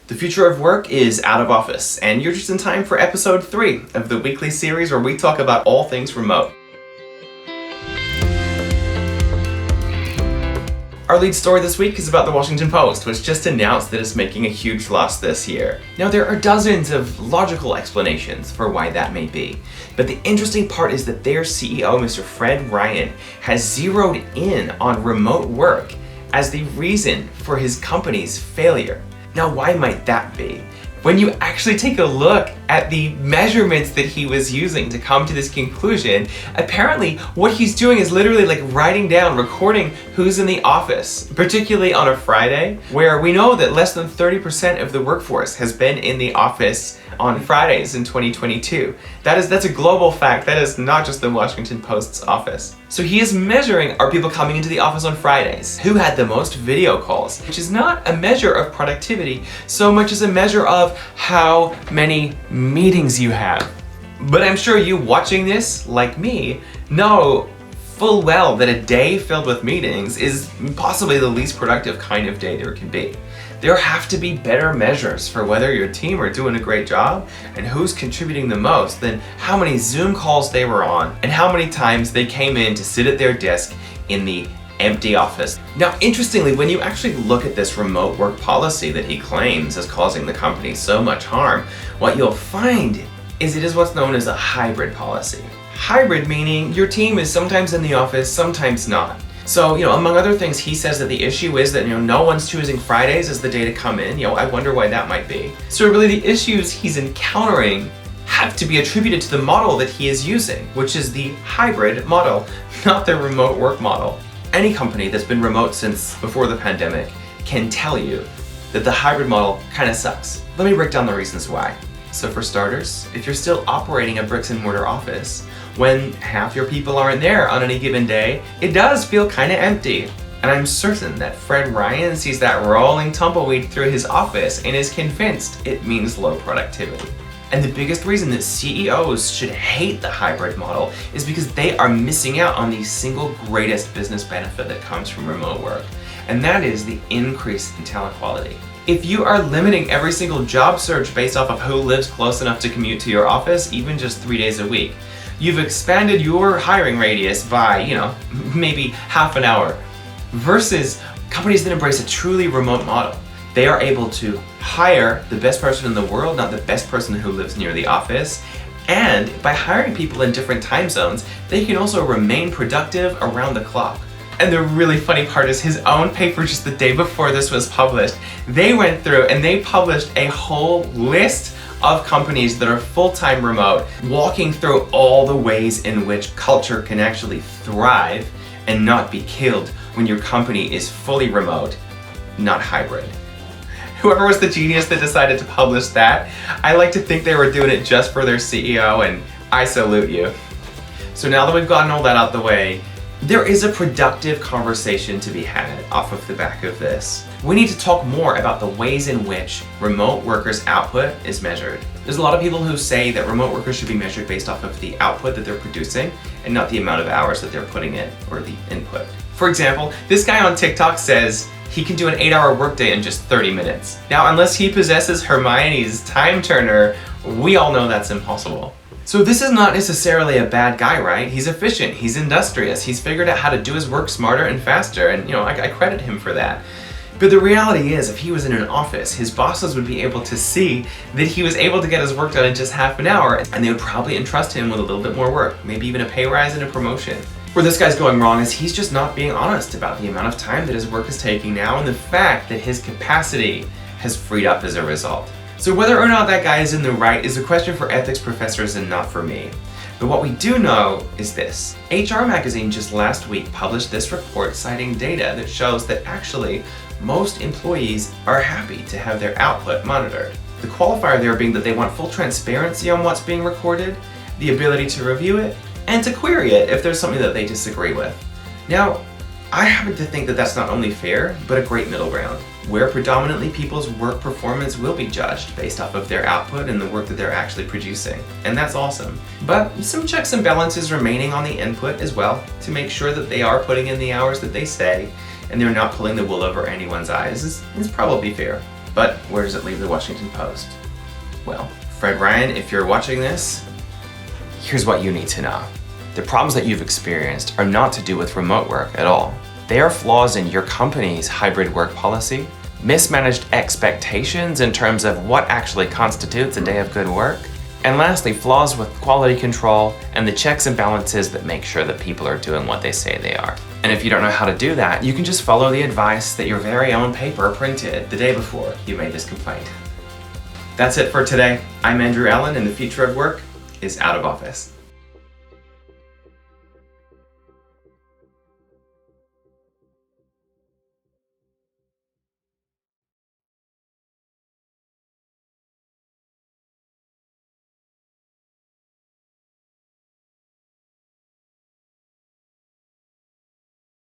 The future of work is out of office, and you're just in time for episode 3 of the weekly series where we talk about all things remote. Our lead story this week is about the Washington Post, which just announced that it's making a huge loss this year. Now, there are dozens of logical explanations for why that may be, but the interesting part is that their CEO, Mr. Fred Ryan, has zeroed in on remote work as the reason for his company's failure. Now, why might that be? When you actually take a look at the measurements that he was using to come to this conclusion, apparently what he's doing is literally like writing down, recording who's in the office, particularly on a Friday, where we know that less than 30% of the workforce has been in the office on Fridays in 2022. That's a global fact. That is not just the Washington Post's office. So he is measuring, are people coming into the office on Fridays? Who had the most video calls? Which is not a measure of productivity so much as a measure of how many meetings you have. But I'm sure you watching this, like me, know full well that a day filled with meetings is possibly the least productive kind of day there can be. There have to be better measures for whether your team are doing a great job and who's contributing the most than how many Zoom calls they were on and how many times they came in to sit at their desk in the empty office. Now, interestingly, when you actually look at this remote work policy that he claims is causing the company so much harm, what you'll find is it is what's known as a hybrid policy. Hybrid meaning your team is sometimes in the office, sometimes not. So, among other things, he says that the issue is that, no one's choosing Fridays as the day to come in. I wonder why that might be. So really the issues he's encountering have to be attributed to the model that he is using, which is the hybrid model, not the remote work model. Any company that's been remote since before the pandemic can tell you that the hybrid model kind of sucks. Let me break down the reasons why. So for starters, if you're still operating a bricks and mortar office, when half your people aren't there on any given day, it does feel kind of empty. And I'm certain that Fred Ryan sees that rolling tumbleweed through his office and is convinced it means low productivity. And the biggest reason that CEOs should hate the hybrid model is because they are missing out on the single greatest business benefit that comes from remote work, and that is the increase in talent quality. If you are limiting every single job search based off of who lives close enough to commute to your office, even just 3 days a week, you've expanded your hiring radius by, maybe half an hour. Versus companies that embrace a truly remote model. They are able to hire the best person in the world, not the best person who lives near the office. And by hiring people in different time zones, they can also remain productive around the clock. And the really funny part is his own paper just the day before this was published, they went through and they published a whole list of companies that are full-time remote, walking through all the ways in which culture can actually thrive and not be killed when your company is fully remote, not hybrid. Whoever was the genius that decided to publish that, I like to think they were doing it just for their CEO, and I salute you. So now that we've gotten all that out the way, there is a productive conversation to be had off of the back of this. We need to talk more about the ways in which remote workers' output is measured. There's a lot of people who say that remote workers should be measured based off of the output that they're producing and not the amount of hours that they're putting in or the input. For example, this guy on TikTok says he can do an 8-hour workday in just 30 minutes. Now, unless he possesses Hermione's time turner, we all know that's impossible. So this is not necessarily a bad guy, right? He's efficient, he's industrious, he's figured out how to do his work smarter and faster, and I credit him for that. But the reality is, if he was in an office, his bosses would be able to see that he was able to get his work done in just half an hour, and they would probably entrust him with a little bit more work, maybe even a pay rise and a promotion. Where this guy's going wrong is he's just not being honest about the amount of time that his work is taking now and the fact that his capacity has freed up as a result. So whether or not that guy is in the right is a question for ethics professors and not for me. But what we do know is this. HR Magazine just last week published this report citing data that shows that actually most employees are happy to have their output monitored. The qualifier there being that they want full transparency on what's being recorded, the ability to review it, and to query it if there's something that they disagree with. Now, I happen to think that that's not only fair, but a great middle ground, where predominantly people's work performance will be judged based off of their output and the work that they're actually producing. And that's awesome. But some checks and balances remaining on the input as well, to make sure that they are putting in the hours that they say, and they're not pulling the wool over anyone's eyes is probably fair. But where does it leave the Washington Post? Well, Fred Ryan, if you're watching this, here's what you need to know. The problems that you've experienced are not to do with remote work at all. They are flaws in your company's hybrid work policy, mismanaged expectations in terms of what actually constitutes a day of good work, and lastly, flaws with quality control and the checks and balances that make sure that people are doing what they say they are. And if you don't know how to do that, you can just follow the advice that your very own paper printed the day before you made this complaint. That's it for today. I'm Andrew Allen, and the future of work is out of office.